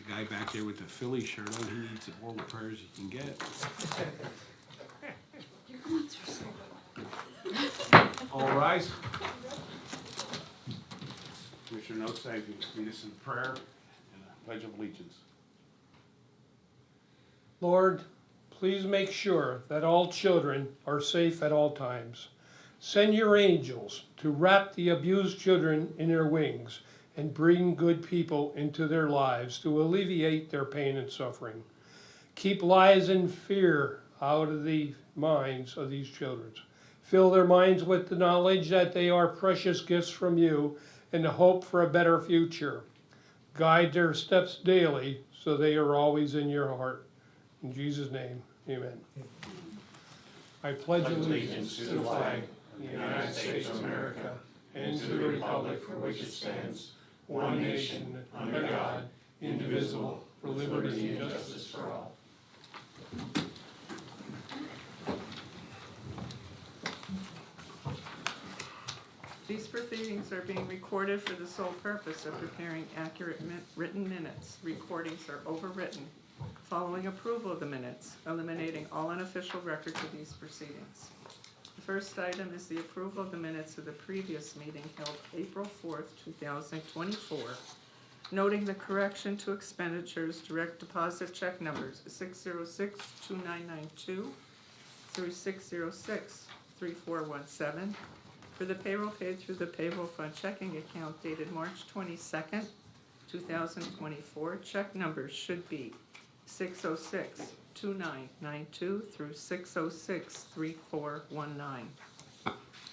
guy back there with the Philly shirt on, he needs all the prayers he can get. All rise. Commissioner Notstein, lead us in prayer and a pledge of allegiance. Lord, please make sure that all children are safe at all times. Send your angels to wrap the abused children in their wings and bring good people into their lives to alleviate their pain and suffering. Keep lies and fear out of the minds of these children. Fill their minds with the knowledge that they are precious gifts from you and the hope for a better future. Guide their steps daily so they are always in your heart. In Jesus' name, amen. I pledge allegiance to the flag of the United States of America and to the republic for which it stands, one nation, under God, indivisible, for liberty and justice for all. These proceedings are being recorded for the sole purpose of preparing accurate written minutes. Recordings are overwritten. Following approval of the minutes, eliminating all unofficial records of these proceedings. The first item is the approval of the minutes of the previous meeting held April 4th, 2024, noting the correction to expenditures direct deposit check numbers 606-2992 through 606-3417 for the payroll paid through the payroll fund checking account dated March 22nd, 2024. Check numbers should be 606-2992 through 606-3419.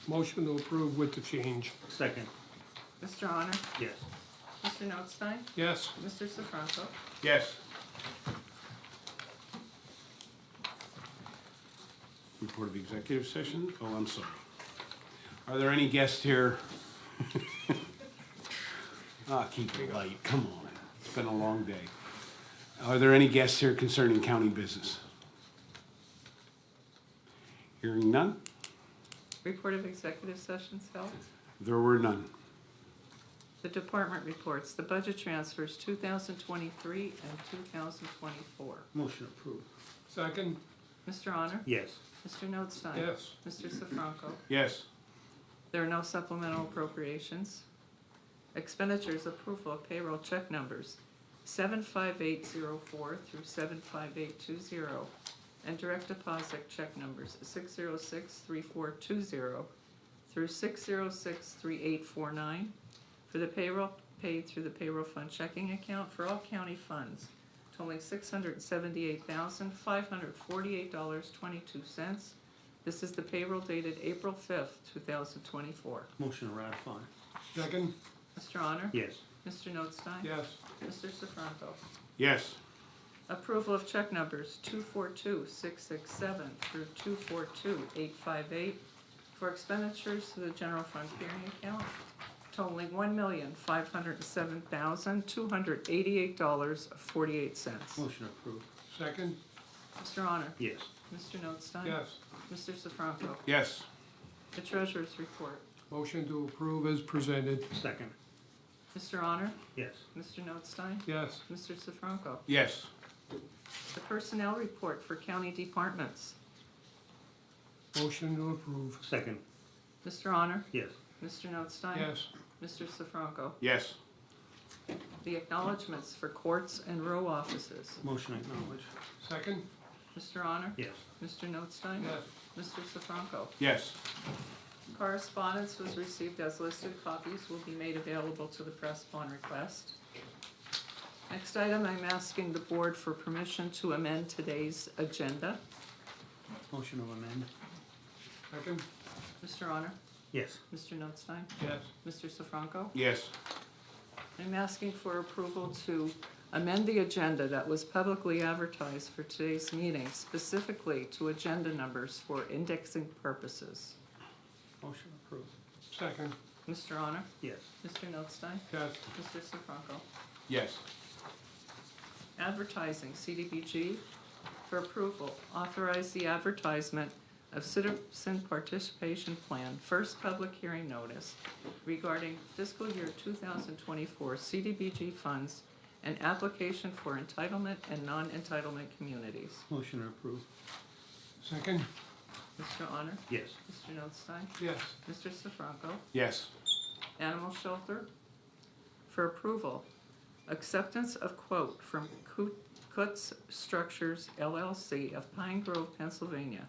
Motion to approve with the change. Second. Mr. Honor? Yes. Mr. Notstein? Yes. Mr. Sifranco? Yes. Report of executive session. Oh, I'm sorry. Are there any guests here? Keep it light. Come on. It's been a long day. Are there any guests here concerning county business? Hearing none? Report of executive sessions held. There were none. The department reports, the budget transfers 2023 and 2024. Motion approved. Second? Mr. Honor? Yes. Mr. Notstein? Yes. Mr. Sifranco? Yes. There are no supplemental appropriations. Expenditures approval of payroll check numbers 75804 through 75820 and direct deposit check numbers 6063420 through 6063849 for the payroll paid through the payroll fund checking account for all county funds totaling $678,548.22. This is the payroll dated April 5th, 2024. Motion to ratify. Second? Mr. Honor? Yes. Mr. Notstein? Yes. Mr. Sifranco? Yes. Approval of check numbers 242667 through 242858 for expenditures to the general fund clearing account totaling $1,507,288.48. Motion approved. Second? Mr. Honor? Yes. Mr. Notstein? Yes. Mr. Sifranco? Yes. The treasurer's report. Motion to approve as presented. Second. Mr. Honor? Yes. Mr. Notstein? Yes. Mr. Sifranco? Yes. The personnel report for county departments. Motion to approve. Second. Mr. Honor? Yes. Mr. Notstein? Yes. Mr. Sifranco? Yes. The acknowledgements for courts and row offices. Motion acknowledged. Second? Mr. Honor? Yes. Mr. Notstein? Yes. Mr. Sifranco? Yes. Correspondence was received as listed. Copies will be made available to the press upon request. Next item, I'm asking the board for permission to amend today's agenda. Motion to amend. Second? Mr. Honor? Yes. Mr. Notstein? Yes. Mr. Sifranco? Yes. I'm asking for approval to amend the agenda that was publicly advertised for today's meeting, specifically to agenda numbers for indexing purposes. Motion approved. Second? Mr. Honor? Yes. Mr. Notstein? Yes. Mr. Sifranco? Yes. Advertising, CDBG, for approval, authorize the advertisement of Citizen Participation Plan, first public hearing notice regarding fiscal year 2024 CDBG funds an application for entitlement and non-entitlement communities. Motion approved. Second? Mr. Honor? Yes. Mr. Notstein? Yes. Mr. Sifranco? Yes. Animal Shelter. For approval, acceptance of quote from Kutz Structures LLC of Pine Grove, Pennsylvania,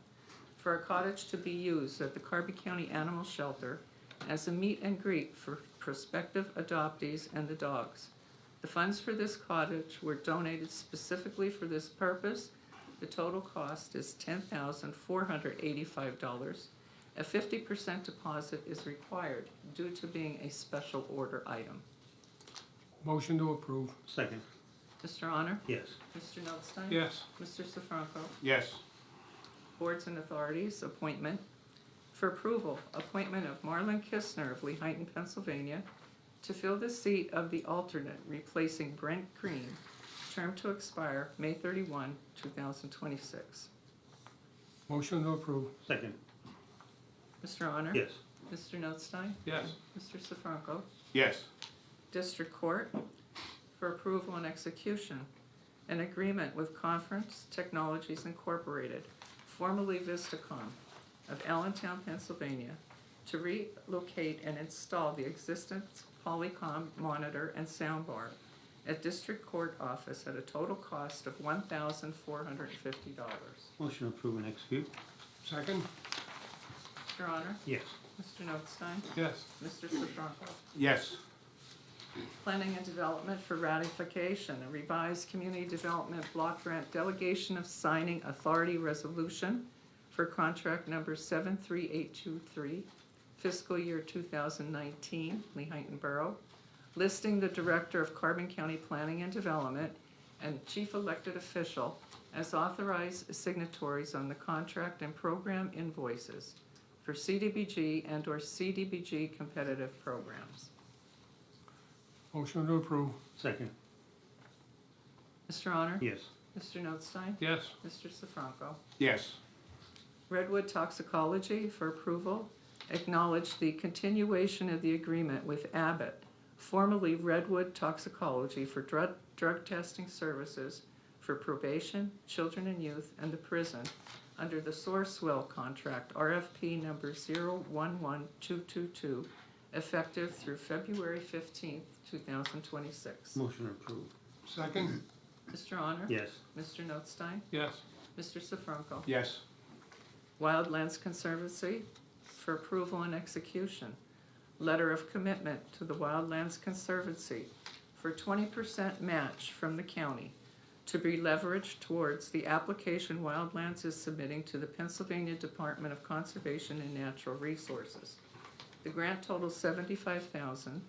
for a cottage to be used at the Carbon County Animal Shelter as a meet and greet for prospective adoptees and the dogs. The funds for this cottage were donated specifically for this purpose. The total cost is $10,485. A 50% deposit is required due to being a special order item. Motion to approve. Second. Mr. Honor? Yes. Mr. Notstein? Yes. Mr. Sifranco? Yes. Boards and authorities, appointment. For approval, appointment of Marlon Kistner of Lehighton, Pennsylvania, to fill the seat of the alternate replacing Brent Green, term to expire May 31, 2026. Motion to approve. Second. Mr. Honor? Yes. Mr. Notstein? Yes. Mr. Sifranco? Yes. District Court, for approval and execution, an agreement with Conference Technologies Incorporated, formerly Vistacom, of Allentown, Pennsylvania, to relocate and install the existing Polycom monitor and soundbar at District Court office at a total cost of $1,450. Motion approved and execute. Second? Mr. Honor? Yes. Mr. Notstein? Yes. Mr. Sifranco? Yes. Planning and Development for ratification, a revised Community Development Block Grant Delegation of Signing Authority Resolution for contract number 73823, fiscal year 2019, Lehighton Borough, listing the Director of Carbon County Planning and Development and Chief Elected Official as authorized signatories on the contract and program invoices for CDBG and/or CDBG competitive programs. Motion to approve. Second. Mr. Honor? Yes. Mr. Notstein? Yes. Mr. Sifranco? Yes. Redwood Toxicology for approval. Acknowledge the continuation of the agreement with Abbott, formerly Redwood Toxicology, for drug testing services for probation, children and youth, and the prison under the Sourcewell contract, RFP number 011222, effective through February 15th, 2026. Motion approved. Second? Mr. Honor? Yes. Mr. Notstein? Yes. Mr. Sifranco? Yes. Wildlands Conservancy for approval and execution. Letter of commitment to the Wildlands Conservancy for 20% match from the county to be leveraged towards the application Wildlands is submitting to the Pennsylvania Department of Conservation and Natural Resources. The grant totals $75,000,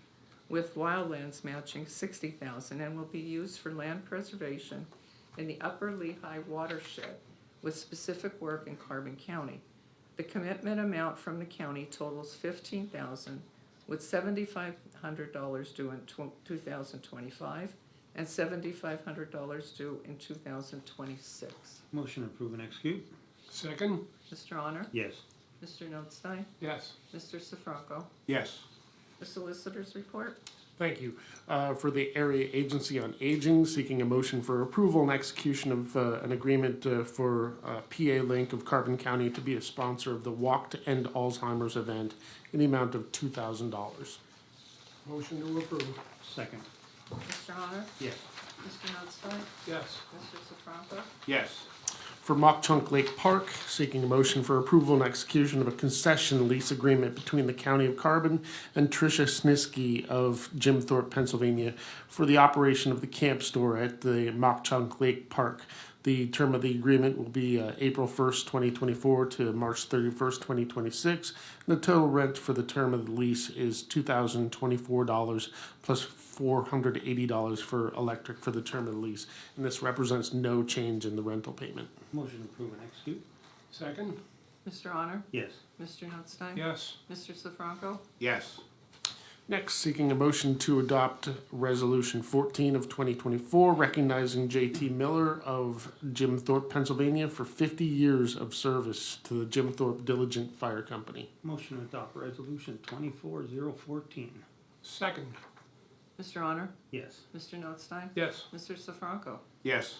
with Wildlands matching $60,000, and will be used for land preservation in the Upper Lehigh watershed with specific work in Carbon County. The commitment amount from the county totals $15,000, with $7,500 due in 2025 and $7,500 due in 2026. Motion approved and execute. Second? Mr. Honor? Yes. Mr. Notstein? Yes. Mr. Sifranco? Yes. The Solicitor's Report? Thank you. For the Area Agency on Aging, seeking a motion for approval and execution of an agreement for PA Link of Carbon County to be a sponsor of the Walk to End Alzheimer's event in the amount of $2,000. Motion to approve. Second. Mr. Honor? Yes. Mr. Notstein? Yes. Mr. Sifranco? Yes. For Mock Chunk Lake Park, seeking a motion for approval and execution of a concession lease agreement between the County of Carbon and Tricia Snisky of Jim Thorpe, Pennsylvania, for the operation of the camp store at the Mock Chunk Lake Park. The term of the agreement will be April 1st, 2024 to March 31st, 2026. And the total rent for the term of the lease is $2,024 plus $480 for electric for the term of the lease. And this represents no change in the rental payment. Motion approved and execute. Second? Mr. Honor? Yes. Mr. Notstein? Yes. Mr. Sifranco? Yes. Next, seeking a motion to adopt Resolution 14 of 2024, recognizing J.T. Miller of Jim Thorpe, Pennsylvania, for 50 years of service to the Jim Thorpe Diligent Fire Company. Motion to adopt resolution 24014. Second? Mr. Honor? Yes. Mr. Notstein? Yes. Mr. Sifranco? Yes.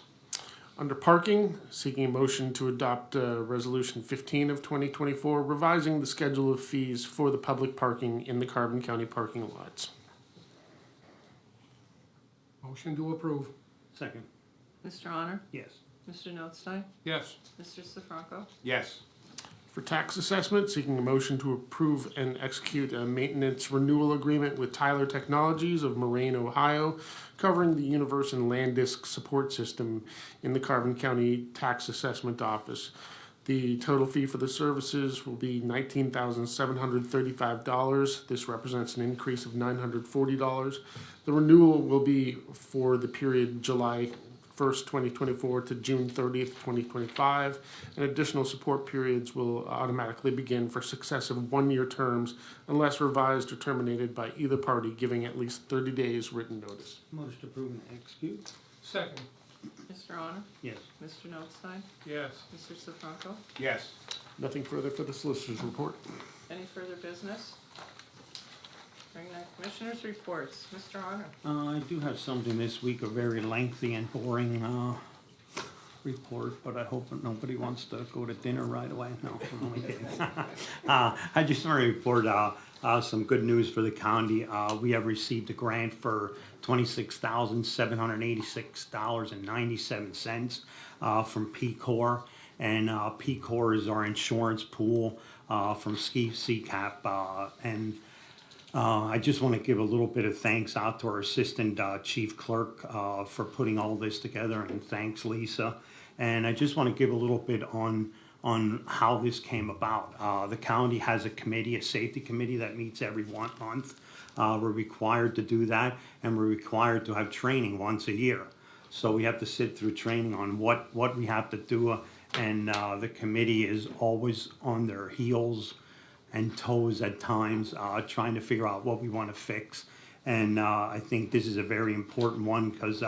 Under parking, seeking a motion to adopt Resolution 15 of 2024, revising the schedule of fees for the public parking in the Carbon County parking lots. Motion to approve. Second. Mr. Honor? Yes. Mr. Notstein? Yes. Mr. Sifranco? Yes. For tax assessment, seeking a motion to approve and execute a maintenance renewal agreement with Tyler Technologies of Moraine, Ohio, covering the Universe and Landisk support system in the Carbon County Tax Assessment Office. The total fee for the services will be $19,735. This represents an increase of $940. The renewal will be for the period July 1st, 2024 to June 30th, 2025, and additional support periods will automatically begin for successive one-year terms unless revised or terminated by either party giving at least 30 days written notice. Motion to approve and execute. Second. Mr. Honor? Yes. Mr. Notstein? Yes. Mr. Sifranco? Yes. Nothing further for the solicitor's report. Any further business? Hearing none. Commissioners' reports. Mr. Honor? I do have something this week, a very lengthy and boring report, but I hope that nobody wants to go to dinner right away. No, I'm only kidding. I just want to report some good news for the county. We have received a grant for $26,786.97 from P-Corps, and P-Corps is our insurance pool from CCAP, and I just want to give a little bit of thanks out to our assistant chief clerk for putting all this together, and thanks Lisa. And I just want to give a little bit on how this came about. The county has a committee, a safety committee that meets every 1 month. We're required to do that, and we're required to have training once a year. So we have to sit through training on what we have to do, and the committee is always on their heels and toes at times, trying to figure out what we want to fix. And I think this is a very important one because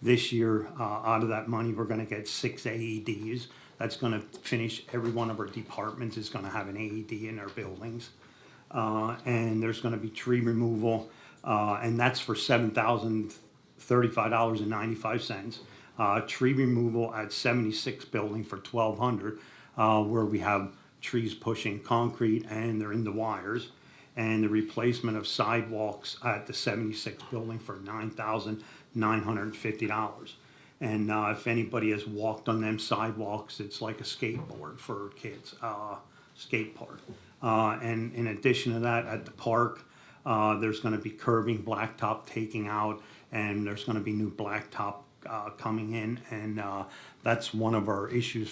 this year, out of that money, we're going to get 6 AEDs. That's going to finish every one of our departments is going to have an AED in their buildings. And there's going to be tree removal, and that's for $7,035.95. Tree removal at 76 building for $1,200, where we have trees pushing concrete and they're in the wires, and the replacement of sidewalks at the 76 building for $9,950. And if anybody has walked on them sidewalks, it's like a skateboard for kids, skate park. And in addition to that, at the park, there's going to be curbing, blacktop taking out, and there's going to be new blacktop coming in, and that's one of our issues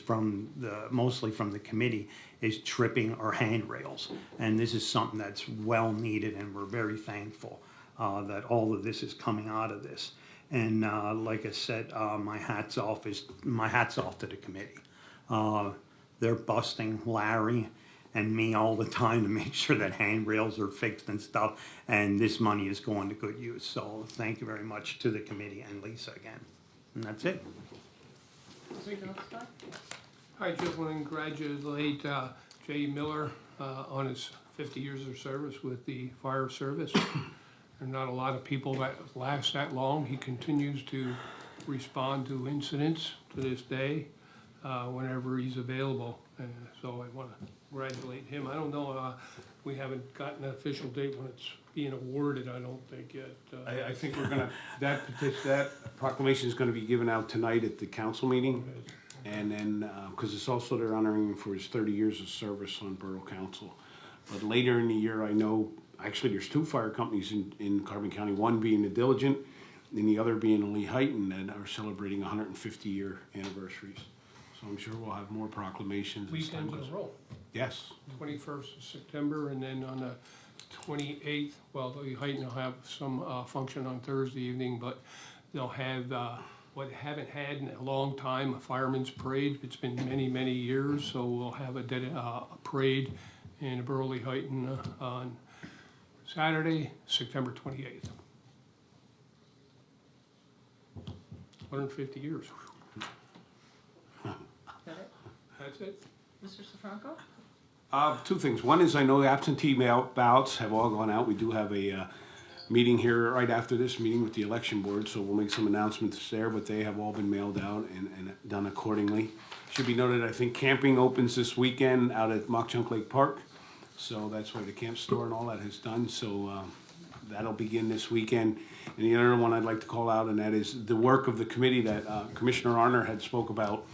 mostly from the committee, is tripping or handrails. And this is something that's well needed, and we're very thankful that all of this is coming out of this. And like I said, my hat's off to the committee. They're busting Larry and me all the time to make sure that handrails are fixed and stuff, and this money is going to good use. So thank you very much to the committee and Lisa again. And that's it. Mr. Notstein? I just want to congratulate Jay Miller on his 50 years of service with the fire service. There are not a lot of people that last that long. He continues to respond to incidents to this day whenever he's available. So I want to congratulate him. I don't know, we haven't gotten an official date when it's being awarded, I don't think yet. I think we're gonna, that proclamation is gonna be given out tonight at the council meeting. And then, because it's also they're honoring him for his 30 years of service on Borough Council. But later in the year, I know, actually there's 2 fire companies in Carbon County, one being the Diligent and the other being Lee Heighton, that are celebrating 150-year anniversaries. So I'm sure we'll have more proclamations as time Weekends in goes. a row. Yes. 21st of September, and then on the 28th, well, the Heighton will have some function on Thursday evening, but they'll have what haven't had in a long time, a fireman's parade. It's been many, many years, so we'll have a parade in Burley Heighton on Saturday, September 28th. 150 years. That it? That's it. Mr. Sifranco? 2 things. One is I know absentee ballots have all gone out. We do have a meeting here right after this meeting with the election board, so we'll make some announcements there, but they have all been mailed out and done accordingly. Should be noted, I think camping opens this weekend out at Mock Chunk Lake Park, so that's where the camp store and all that has done, so that'll begin this weekend. And the other one I'd like to call out, and that is the work of the committee that Commissioner Arner had spoke about.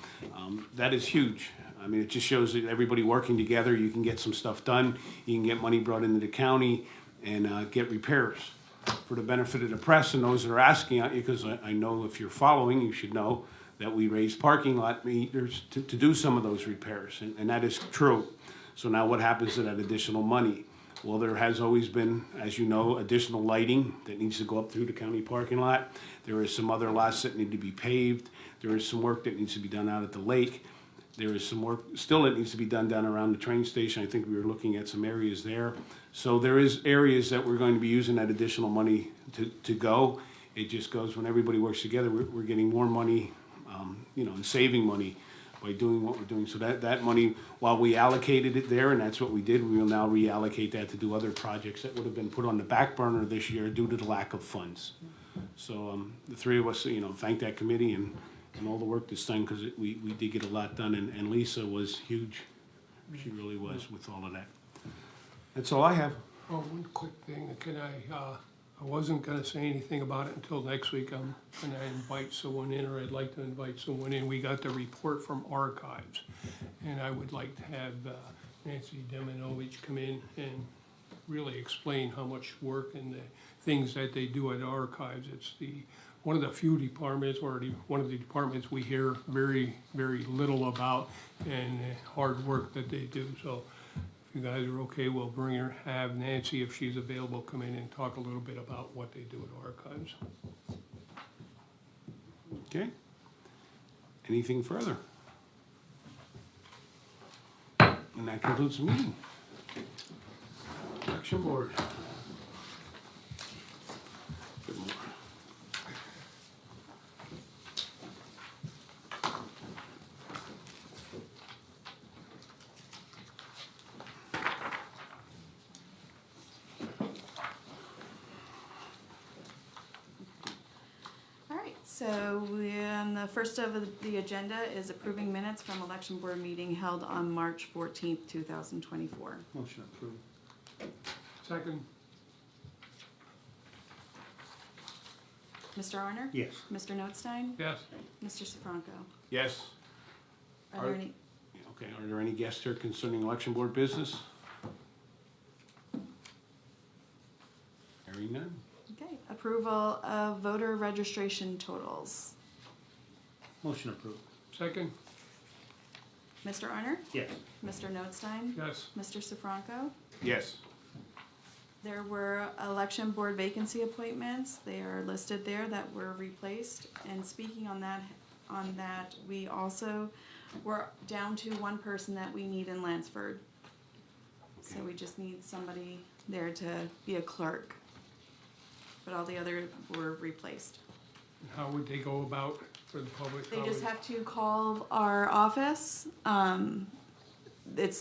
That is huge. I mean, it just shows that everybody working together, you can get some stuff done, you can get money brought into the county, and get repairs for the benefit of the press and those that are asking, because I know if you're following, you should know that we raised parking lot meters to do some of those repairs, and that is true. So now what happens to that additional money? Well, there has always been, as you know, additional lighting that needs to go up through the county parking lot. There is some other lots that need to be paved. There is some work that needs to be done out at the lake. There is some work still that needs to be done down around the train station. I think we were looking at some areas there. So there is areas that we're going to be using that additional money to go. It just goes when everybody works together, we're getting more money, and saving money by doing what we're doing. So that money, while we allocated it there, and that's what we did, we will now reallocate that to do other projects that would have been put on the back burner this year due to the lack of funds. So the three of us, thank that committee and all the work that's done, because we did get a lot done, and Lisa was huge. She really was with all of that. That's all I have. Oh, one quick thing, I wasn't gonna say anything about it until next week. I'm gonna invite someone in, or I'd like to invite someone in. We got the report from Archives, and I would like to have Nancy Deminovich come in and really explain how much work and the things that they do at Archives. It's one of the few departments, or one of the departments we hear very, very little about, and the hard work that they do. So if you guys are okay, we'll have Nancy, if she's available, come in and talk a little bit about what they do at Archives. Okay. Anything further? And that concludes the meeting. Election board. Good morning. So the first of the agenda is approving minutes from election board meeting held on March 14th, 2024. Motion approved. Second, Mr. Arner? Yes. Mr. Notstein? yes. Mr. Sifranco? Yes. Are there any, Okay, are there any guests here concerning election board business? Hearing none. okay, approval of voter registration totals. Motion approved. Second, Mr. Arner? Yes. Mr. Notstein? yes. Mr. Sifranco? Yes. There were election board vacancy appointments. They are listed there that were replaced. And speaking on that, we also were down to one person that we need in Lansford. So we just need somebody there to be a clerk. But all the other were replaced. How would they go about for the public? They How just would- have to call our office.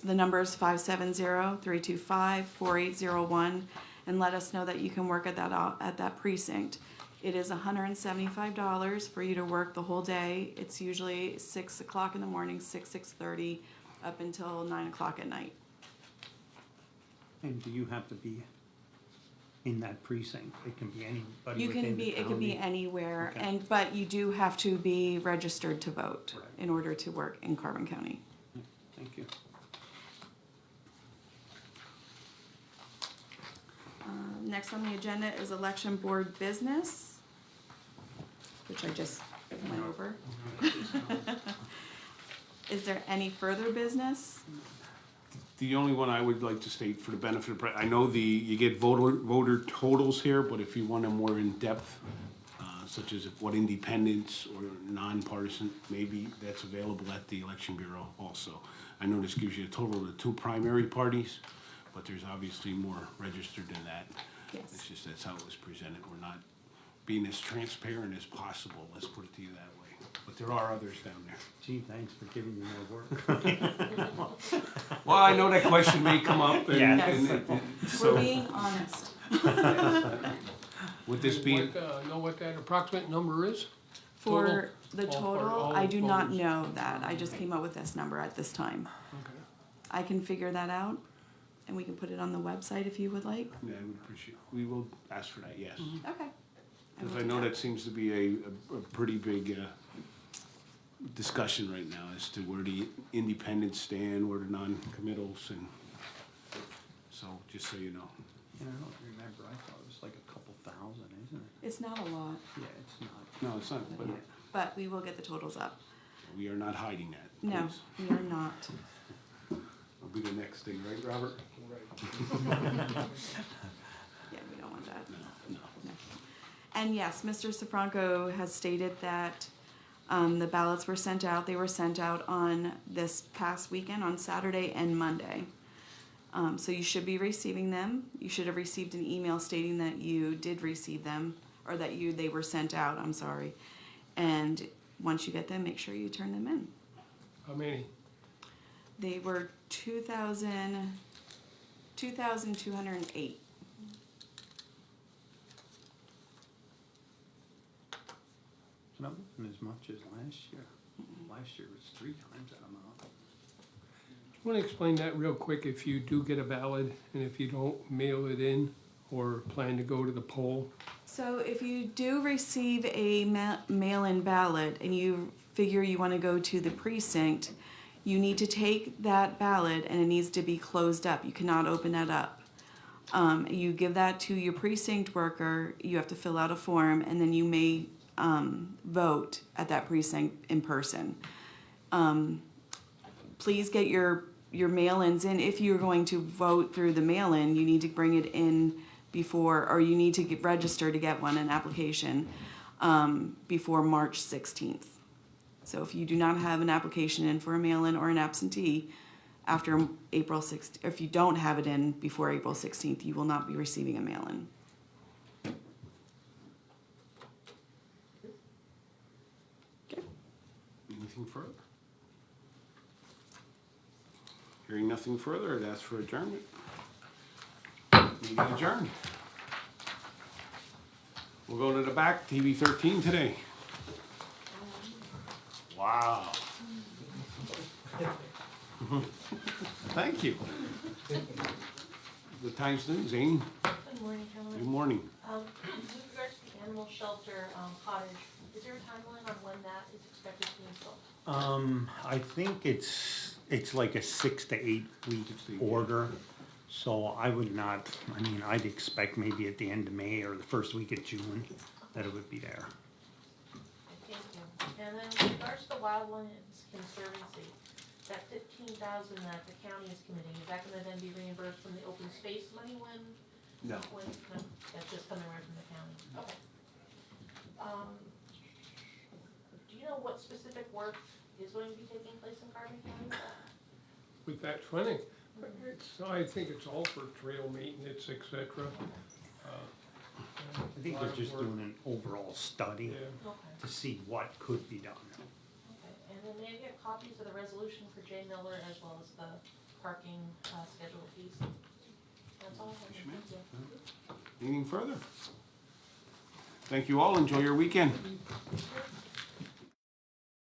The number is 570-325-4801, and let us know that you can work at that precinct. It is $175 for you to work the whole day. It's usually 6 o'clock in the morning, 6:30, up until 9 o'clock at night. And do you have to be in that precinct? It can be anybody You within can the be, it can be county? anywhere, Okay. but you do have to be registered to vote Right. in order to work in Carbon County. Thank you. Next on the agenda is election board business, which I just went over. Is there any further business? The only one I would like to state for the benefit of, I know you get voter totals here, but if you want a more in-depth, such as what independents or nonpartisan, maybe that's available at the election bureau also. I know this gives you a total of the two primary parties, but there's obviously more registered than that. Yes. It's just that's how it was presented. We're not being as transparent as possible, let's put it to you that way. but there are others down there. Gee, thanks for giving me more work. Well, I know that question may come up, and, Yes. and We're so, being honest. with this being, Know what that approximate number is? For the All total, all I do not voters. know that. I just came up with this number at this time. Okay. I can figure that out, and we can put it on the website if you would like. yeah, I would appreciate, we will ask for that, yes. Okay. Because will I do know that seems to be a pretty big, discussion right now as to where the independents stand, where the non-committals, and so, just so you know. Yeah, I don't remember, I thought it was like a couple thousand, isn't it? It's not a lot, Yeah, it's not. No, it's not, but but we will get the totals up. we are not hiding that. No, please. we are not. Will be the next thing, right, Robert? Yeah, we don't want that. No. No. And yes, Mr. Sifranco has stated that the ballots were sent out. They were sent out on this past weekend, on Saturday and Monday. So you should be receiving them. You should have received an email stating that you did receive them, or that they were sent out, I'm sorry. And once you get them, make sure you turn them in. How many? They were 2,208. It's not looking as much as last year. Last year was 3 times that amount. Want to explain that real quick, if you do get a ballot, and if you don't mail it in, or plan to go to the poll? So if you do receive a mail-in ballot and you figure you want to go to the precinct, you need to take that ballot and it needs to be closed up. You cannot open that up. You give that to your precinct worker, you have to fill out a form, and then you may vote at that precinct in person. Please get your mail-ins in. If you're going to vote through the mail-in, you need to bring it in before, or you need to get registered to get one, an application, before March 16th. So if you do not have an application in for a mail-in or an absentee after April 6th, if you don't have it in before April 16th, you will not be receiving a mail-in. Okay. Anything further? Hearing nothing further, I'd ask for adjournment. Meeting adjourned. We'll go to the back, TV 13 today. Wow. Thank you. The Times News, Amy. Good morning, Good gentlemen. morning. With regards to the animal shelter cottage, is there a timeline on when that is expected to be installed? I think it's like a 6 to 8 week order. So I would not, I mean, I'd expect maybe at the end of May or the first week of June that it would be there. Thank you. And then with regards to the Wildlands Conservancy, that $15,000 that the county is committing, is that gonna then be reimbursed from the open space money when? No. No, that's just coming right from the county, okay. Do you know what specific work is going to be taking place in Carbon County? With that funding? I think it's all for trail maintenance, et cetera. I think they're just doing an overall study Yeah. Okay. to see what could be done. Okay, and then may I get copies of the resolution for Jay Miller as well as the parking schedule fees? That's all I have. Yes, ma'am. Thank you. Anything further? Thank you all. Enjoy your weekend. Sure.